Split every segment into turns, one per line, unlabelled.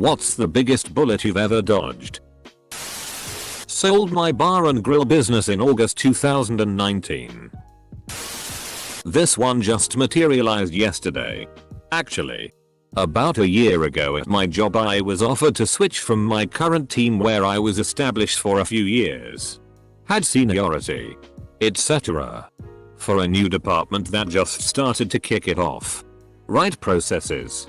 What's the biggest bullet you've ever dodged? Sold my bar and grill business in August 2019. This one just materialized yesterday. Actually, about a year ago at my job I was offered to switch from my current team where I was established for a few years, had seniority, etc., for a new department that just started to kick it off. Right processes.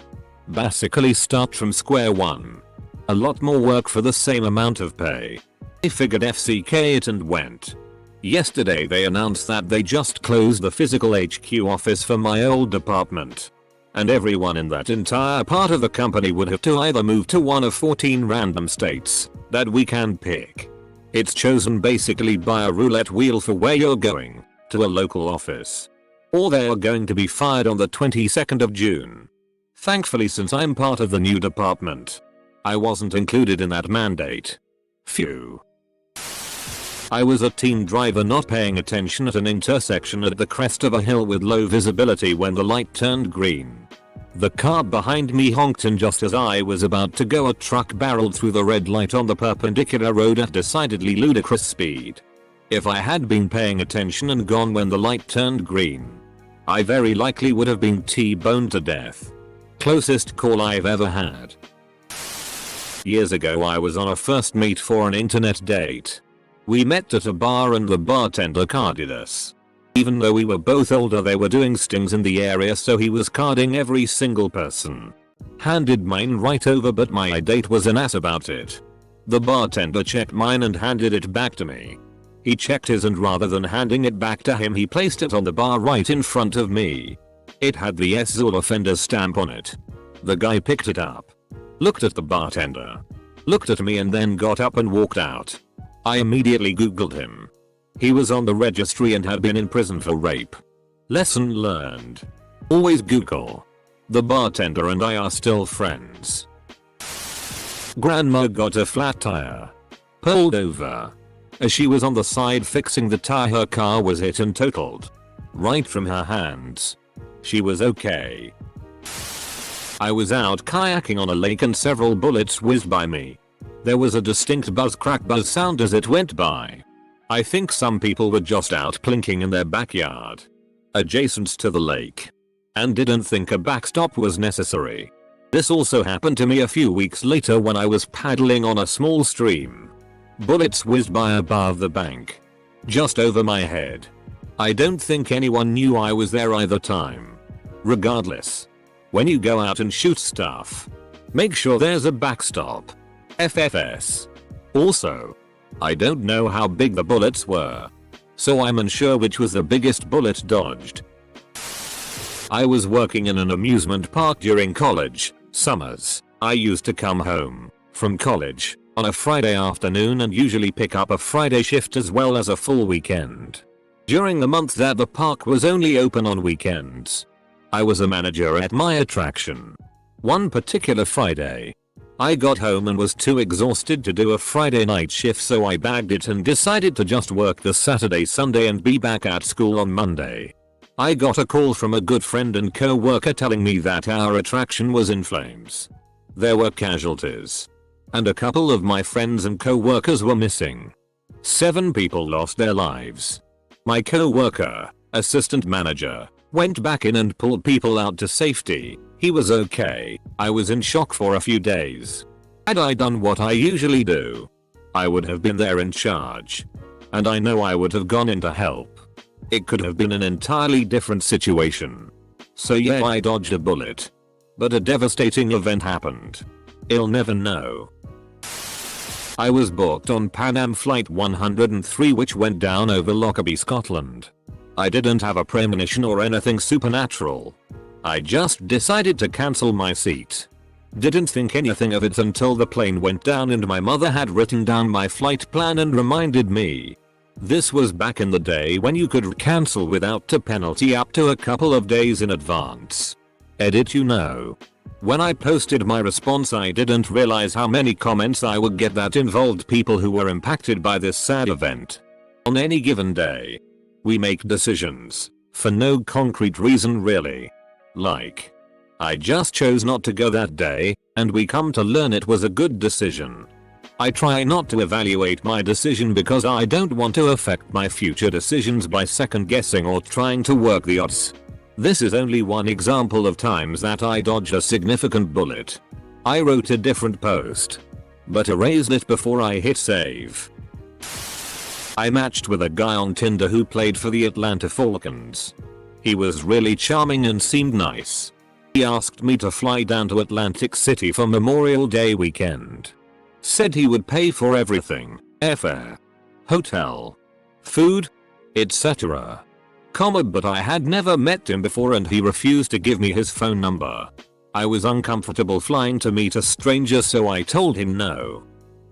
Basically start from square one. A lot more work for the same amount of pay. I figured FCK it and went. Yesterday they announced that they just closed the physical HQ office for my old department. And everyone in that entire part of the company would have to either move to one of 14 random states that we can pick. It's chosen basically by a roulette wheel for where you're going, to a local office. Or they are going to be fired on the 22nd of June. Thankfully, since I'm part of the new department, I wasn't included in that mandate. Phew. I was a teen driver not paying attention at an intersection at the crest of a hill with low visibility when the light turned green. The car behind me honked, and just as I was about to go, a truck barreled through the red light on the perpendicular road at decidedly ludicrous speed. If I had been paying attention and gone when the light turned green, I very likely would have been T-boned to death. Closest call I've ever had. Years ago I was on a first meet for an internet date. We met at a bar and the bartender carded us. Even though we were both older, they were doing stings in the area, so he was carding every single person. Handed mine right over, but my date was an ass about it. The bartender checked mine and handed it back to me. He checked his, and rather than handing it back to him, he placed it on the bar right in front of me. It had the SZUL offender stamp on it. The guy picked it up, looked at the bartender, looked at me, and then got up and walked out. I immediately googled him. He was on the registry and had been in prison for rape. Lesson learned. Always Google. The bartender and I are still friends. Grandma got a flat tire. Pulled over. As she was on the side fixing the tire, her car was hit and totaled. Right from her hands. She was okay. I was out kayaking on a lake and several bullets whizzed by me. There was a distinct crack buzz sound as it went by. I think some people were just out plinking in their backyard, adjacent to the lake, and didn't think a backstop was necessary. This also happened to me a few weeks later when I was paddling on a small stream. Bullets whizzed by above the bank, just over my head. I don't think anyone knew I was there either time. Regardless, when you go out and shoot stuff, make sure there's a backstop. FFS. Also, I don't know how big the bullets were, so I'm unsure which was the biggest bullet dodged. I was working in an amusement park during college summers. I used to come home from college on a Friday afternoon and usually pick up a Friday shift as well as a full weekend. During the month that the park was only open on weekends, I was a manager at my attraction. One particular Friday, I got home and was too exhausted to do a Friday night shift, so I bagged it and decided to just work the Saturday, Sunday and be back at school on Monday. I got a call from a good friend and co-worker telling me that our attraction was in flames. There were casualties, and a couple of my friends and co-workers were missing. 7 people lost their lives. My co-worker, assistant manager, went back in and pulled people out to safety. He was okay. I was in shock for a few days. Had I done what I usually do, I would have been there in charge. And I know I would have gone in to help. It could have been an entirely different situation. So yeah, I dodged a bullet. But a devastating event happened. I'll never know. I was booked on Pan Am Flight 103, which went down over Lockerbie, Scotland. I didn't have a premonition or anything supernatural. I just decided to cancel my seat. Didn't think anything of it until the plane went down and my mother had written down my flight plan and reminded me. This was back in the day when you could cancel without a penalty up to a couple of days in advance. Edit, you know. When I posted my response, I didn't realize how many comments I would get that involved people who were impacted by this sad event. On any given day, we make decisions for no concrete reason really. Like, I just chose not to go that day, and we come to learn it was a good decision. I try not to evaluate my decision because I don't want to affect my future decisions by second guessing or trying to work the odds. This is only one example of times that I dodged a significant bullet. I wrote a different post, but erased it before I hit save. I matched with a guy on Tinder who played for the Atlanta Falcons. He was really charming and seemed nice. He asked me to fly down to Atlantic City for Memorial Day weekend. Said he would pay for everything, airfare, hotel, food, etc. But I had never met him before and he refused to give me his phone number. I was uncomfortable flying to meet a stranger, so I told him no.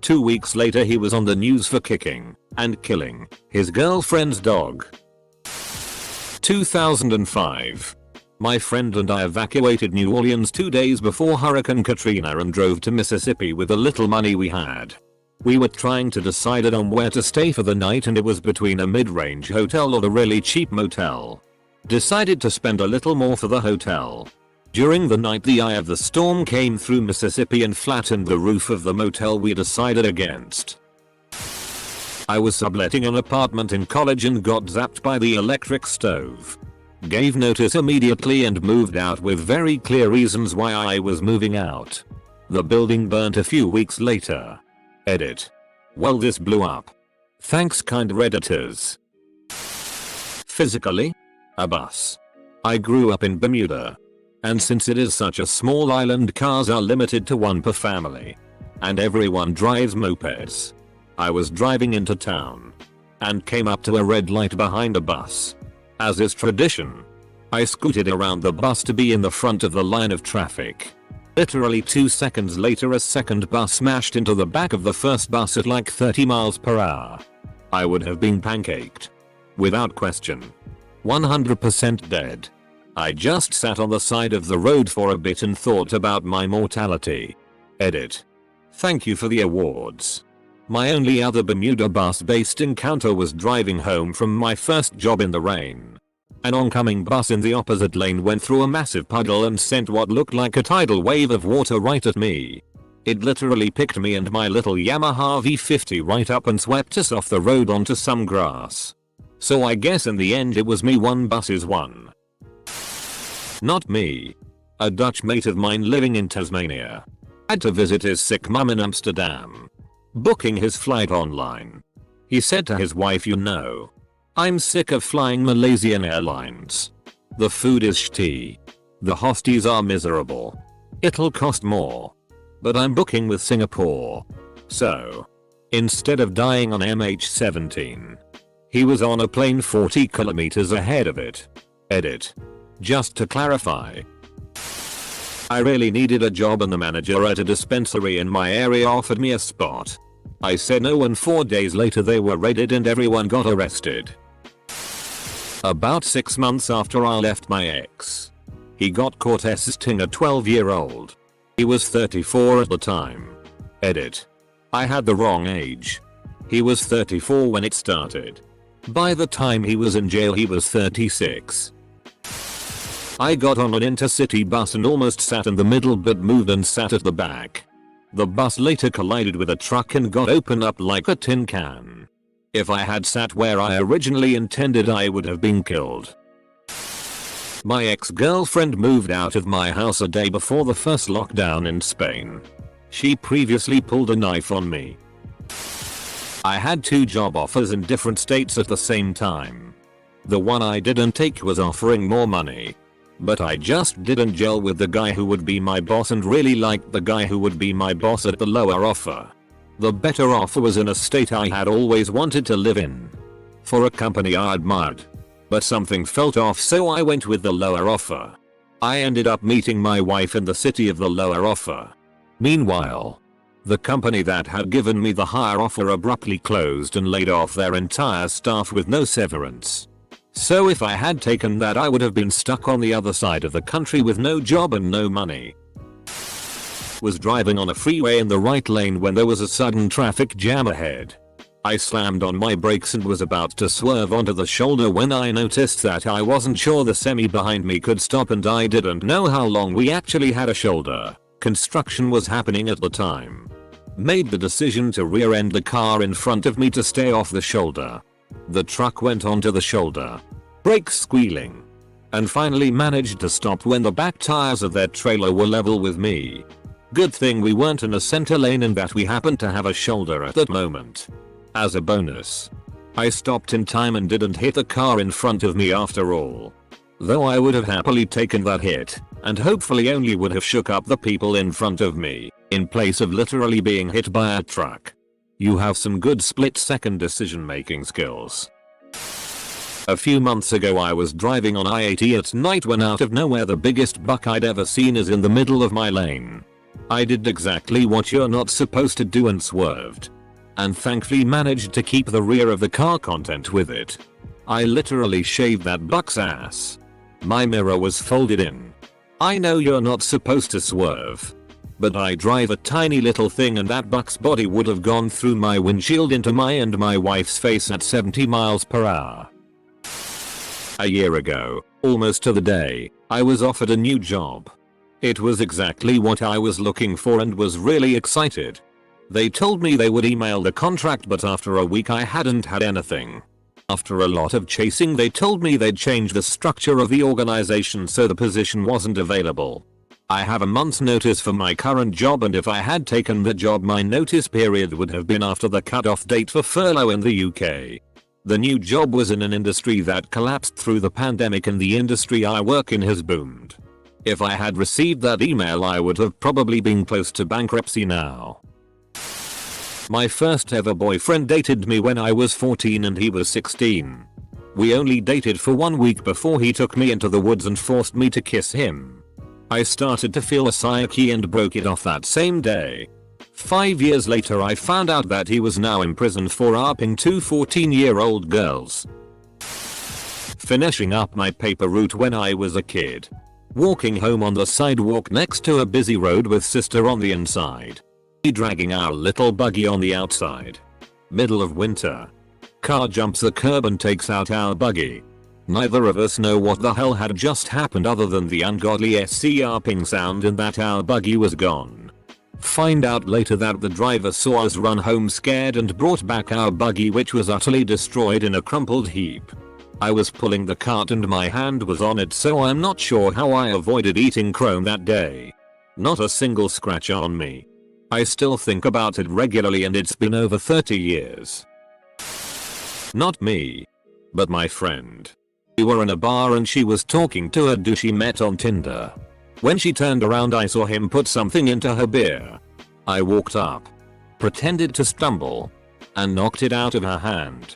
2 weeks later he was on the news for kicking and killing his girlfriend's dog. 2005. My friend and I evacuated New Orleans 2 days before Hurricane Katrina and drove to Mississippi with the little money we had. We were trying to decide on where to stay for the night and it was between a mid-range hotel or a really cheap motel. Decided to spend a little more for the hotel. During the night the eye of the storm came through Mississippi and flattened the roof of the motel we decided against. I was subletting an apartment in college and got zapped by the electric stove. Gave notice immediately and moved out with very clear reasons why I was moving out. The building burnt a few weeks later. Edit. Well, this blew up. Thanks, kind Redditors. Physically? A bus. I grew up in Bermuda. And since it is such a small island, cars are limited to one per family. And everyone drives mopeds. I was driving into town and came up to a red light behind a bus. As is tradition, I scooted around the bus to be in the front of the line of traffic. Literally 2 seconds later a second bus smashed into the back of the first bus at like 30 miles per hour. I would have been pancaked. Without question. 100% dead. I just sat on the side of the road for a bit and thought about my mortality. Edit. Thank you for the awards. My only other Bermuda bus-based encounter was driving home from my first job in the rain. An oncoming bus in the opposite lane went through a massive puddle and sent what looked like a tidal wave of water right at me. It literally picked me and my little Yamaha V50 right up and swept us off the road onto some grass. So I guess in the end it was me one buses won. Not me. A Dutch mate of mine living in Tasmania had to visit his sick mum in Amsterdam. Booking his flight online. He said to his wife, "You know, I'm sick of flying Malaysian Airlines. The food is shitty. The hosties are miserable. It'll cost more. But I'm booking with Singapore." So, instead of dying on MH17, he was on a plane 40 kilometers ahead of it. Edit. Just to clarify. I really needed a job and the manager at a dispensary in my area offered me a spot. I said no and 4 days later they were raided and everyone got arrested. About 6 months after I left my ex, he got caught assisting a 12-year-old. He was 34 at the time. Edit. I had the wrong age. He was 34 when it started. By the time he was in jail he was 36. I got on an intercity bus and almost sat in the middle but moved and sat at the back. The bus later collided with a truck and got opened up like a tin can. If I had sat where I originally intended I would have been killed. My ex-girlfriend moved out of my house a day before the first lockdown in Spain. She previously pulled a knife on me. I had 2 job offers in different states at the same time. The one I didn't take was offering more money. But I just didn't gel with the guy who would be my boss and really liked the guy who would be my boss at the lower offer. The better offer was in a state I had always wanted to live in. For a company I admired. But something felt off so I went with the lower offer. I ended up meeting my wife in the city of the lower offer. Meanwhile, the company that had given me the higher offer abruptly closed and laid off their entire staff with no severance. So if I had taken that I would have been stuck on the other side of the country with no job and no money. Was driving on a freeway in the right lane when there was a sudden traffic jam ahead. I slammed on my brakes and was about to swerve onto the shoulder when I noticed that I wasn't sure the semi behind me could stop, and I didn't know how long we actually had a shoulder. Construction was happening at the time. Made the decision to rear-end the car in front of me to stay off the shoulder. The truck went onto the shoulder, brakes squealing, and finally managed to stop when the back tires of their trailer were level with me. Good thing we weren't in a center lane and that we happened to have a shoulder at that moment. As a bonus, I stopped in time and didn't hit the car in front of me after all. Though I would have happily taken that hit, and hopefully only would have shook up the people in front of me, in place of literally being hit by a truck. You have some good split-second decision-making skills. A few months ago I was driving on I-80 at night when out of nowhere the biggest buck I'd ever seen is in the middle of my lane. I did exactly what you're not supposed to do and swerved. And thankfully managed to keep the rear of the car content with it. I literally shaved that buck's ass. My mirror was folded in. I know you're not supposed to swerve, but I drive a tiny little thing and that buck's body would have gone through my windshield into my and my wife's face at 70 miles per hour. A year ago, almost to the day, I was offered a new job. It was exactly what I was looking for and was really excited. They told me they would email the contract, but after a week I hadn't had anything. After a lot of chasing they told me they'd change the structure of the organization so the position wasn't available. I have a month's notice for my current job, and if I had taken the job my notice period would have been after the cutoff date for furlough in the UK. The new job was in an industry that collapsed through the pandemic and the industry I work in has boomed. If I had received that email I would have probably been close to bankruptcy now. My first ever boyfriend dated me when I was 14 and he was 16. We only dated for 1 week before he took me into the woods and forced me to kiss him. I started to feel a psyche and broke it off that same day. 5 years later I found out that he was now in prison for raping 2 14-year-old girls. Finishing up my paper route when I was a kid. Walking home on the sidewalk next to a busy road with sister on the inside. Dragging our little buggy on the outside. Middle of winter. Car jumps the curb and takes out our buggy. Neither of us know what the hell had just happened other than the ungodly SCRPing sound and that our buggy was gone. Find out later that the driver saw us run home scared and brought back our buggy, which was utterly destroyed in a crumpled heap. I was pulling the cart and my hand was on it, so I'm not sure how I avoided eating chrome that day. Not a single scratch on me. I still think about it regularly and it's been over 30 years. Not me, but my friend. We were in a bar and she was talking to a dude she met on Tinder. When she turned around I saw him put something into her beer. I walked up, pretended to stumble, and knocked it out of her hand.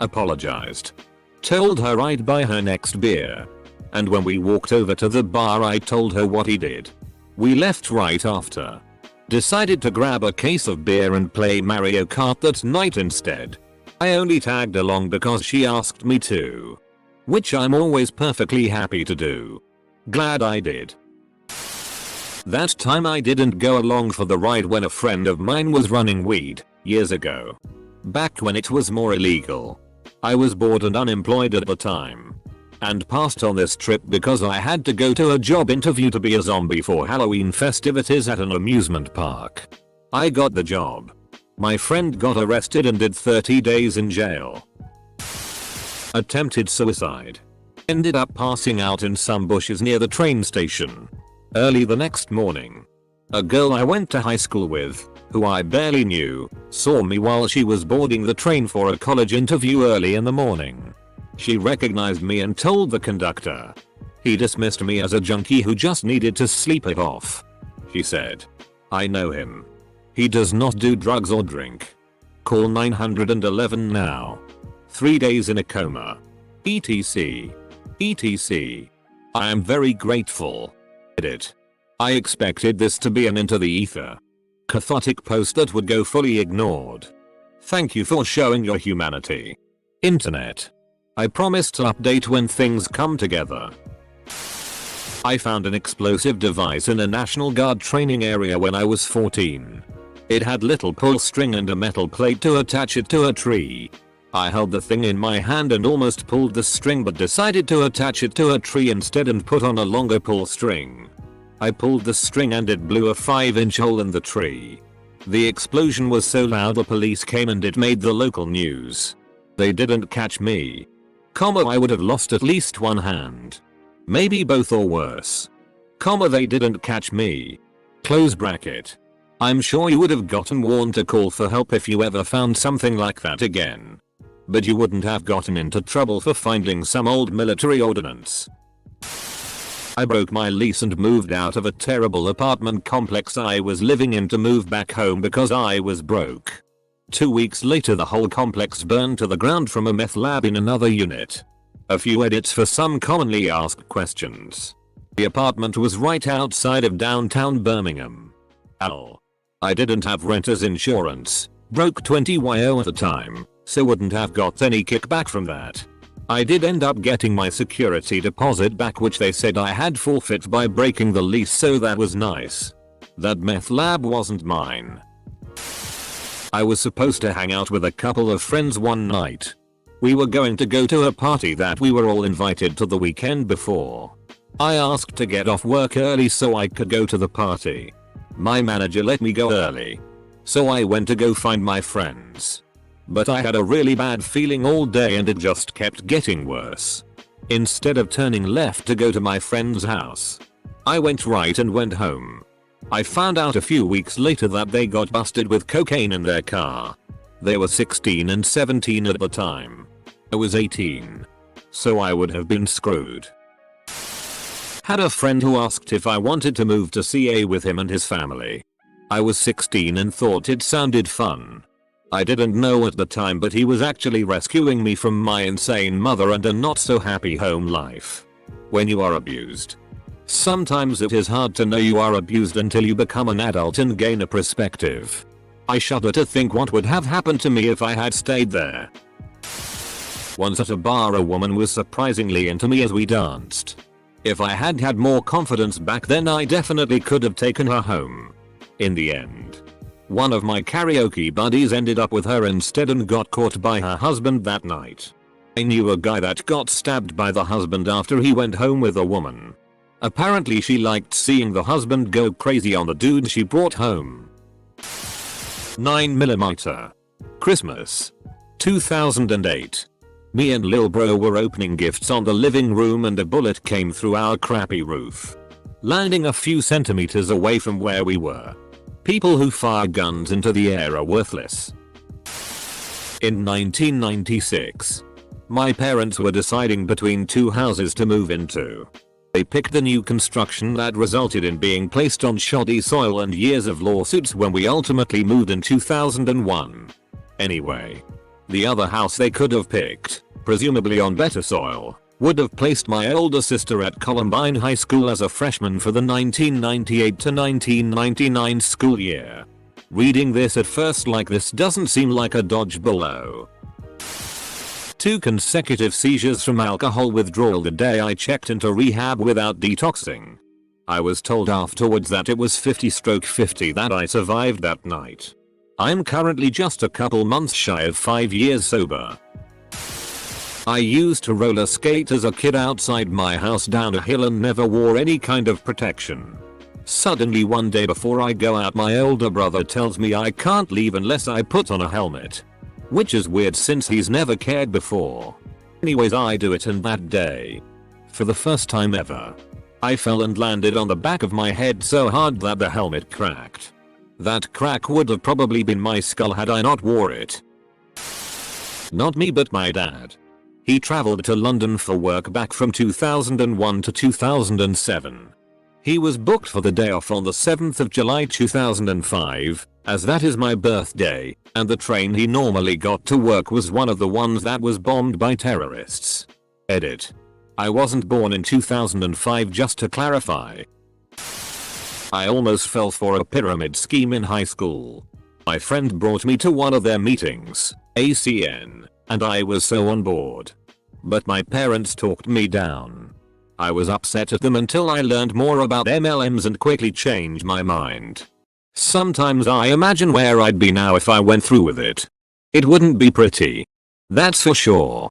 Apologized. Told her I'd buy her next beer. And when we walked over to the bar I told her what he did. We left right after. Decided to grab a case of beer and play Mario Kart that night instead. I only tagged along because she asked me to. Which I'm always perfectly happy to do. Glad I did. That time I didn't go along for the ride when a friend of mine was running weed, years ago. Back when it was more illegal. I was bored and unemployed at the time. And passed on this trip because I had to go to a job interview to be a zombie for Halloween festivities at an amusement park. I got the job. My friend got arrested and did 30 days in jail. Attempted suicide. Ended up passing out in some bushes near the train station. Early the next morning. A girl I went to high school with, who I barely knew, saw me while she was boarding the train for a college interview early in the morning. She recognized me and told the conductor. He dismissed me as a junkie who just needed to sleep it off. She said, "I know him. He does not do drugs or drink. Call 911 now. 3 days in a coma. etc. etc. I am very grateful. Edit. I expected this to be an into the ether cathartic post that would go fully ignored. Thank you for showing your humanity. Internet. I promise to update when things come together." I found an explosive device in a National Guard training area when I was 14. It had little pull string and a metal plate to attach it to a tree. I held the thing in my hand and almost pulled the string but decided to attach it to a tree instead and put on a longer pull string. I pulled the string and it blew a 5-inch hole in the tree. The explosion was so loud the police came and it made the local news. They didn't catch me. I would have lost at least one hand. Maybe both or worse. They didn't catch me. Close bracket. I'm sure you would have gotten warned to call for help if you ever found something like that again. But you wouldn't have gotten into trouble for finding some old military ordnance. I broke my lease and moved out of a terrible apartment complex I was living in to move back home because I was broke. 2 weeks later the whole complex burned to the ground from a meth lab in another unit. A few edits for some commonly asked questions. The apartment was right outside of downtown Birmingham. I didn't have renter's insurance, broke 20yo at the time, so wouldn't have got any kickback from that. I did end up getting my security deposit back which they said I had forfeit by breaking the lease, so that was nice. That meth lab wasn't mine. I was supposed to hang out with a couple of friends one night. We were going to go to a party that we were all invited to the weekend before. I asked to get off work early so I could go to the party. My manager let me go early. So I went to go find my friends. But I had a really bad feeling all day and it just kept getting worse. Instead of turning left to go to my friend's house, I went right and went home. I found out a few weeks later that they got busted with cocaine in their car. They were 16 and 17 at the time. I was 18. So I would have been screwed. Had a friend who asked if I wanted to move to CA with him and his family. I was 16 and thought it sounded fun. I didn't know at the time, but he was actually rescuing me from my insane mother and a not so happy home life. When you are abused, sometimes it is hard to know you are abused until you become an adult and gain a perspective. I shudder to think what would have happened to me if I had stayed there. Once at a bar a woman was surprisingly into me as we danced. If I had had more confidence back then I definitely could have taken her home. In the end, one of my karaoke buddies ended up with her instead and got caught by her husband that night. I knew a guy that got stabbed by the husband after he went home with a woman. Apparently she liked seeing the husband go crazy on the dude she brought home. 9mm. Christmas. 2008. Me and lil bro were opening gifts on the living room and a bullet came through our crappy roof, landing a few centimeters away from where we were. People who fire guns into the air are worthless. In 1996, my parents were deciding between two houses to move into. They picked the new construction that resulted in being placed on shoddy soil and years of lawsuits when we ultimately moved in 2001. Anyway, the other house they could have picked, presumably on better soil, would have placed my older sister at Columbine High School as a freshman for the 1998 to 1999 school year. Reading this at first like this doesn't seem like a dodge blow. 2 consecutive seizures from alcohol withdrawal the day I checked into rehab without detoxing. I was told afterwards that it was 50/50 that I survived that night. I'm currently just a couple months shy of 5 years sober. I used to roller skate as a kid outside my house down a hill and never wore any kind of protection. Suddenly one day before I go out my older brother tells me I can't leave unless I put on a helmet. Which is weird since he's never cared before. Anyways I do it and that day, for the first time ever, I fell and landed on the back of my head so hard that the helmet cracked. That crack would have probably been my skull had I not wore it. Not me but my dad. He traveled to London for work back from 2001 to 2007. He was booked for the day off on the 7th of July 2005, as that is my birthday, and the train he normally got to work was one of the ones that was bombed by terrorists. Edit. I wasn't born in 2005, just to clarify. I almost fell for a pyramid scheme in high school. My friend brought me to one of their meetings, ACN, and I was so on board. But my parents talked me down. I was upset at them until I learned more about MLMs and quickly changed my mind. Sometimes I imagine where I'd be now if I went through with it. It wouldn't be pretty. That's for sure.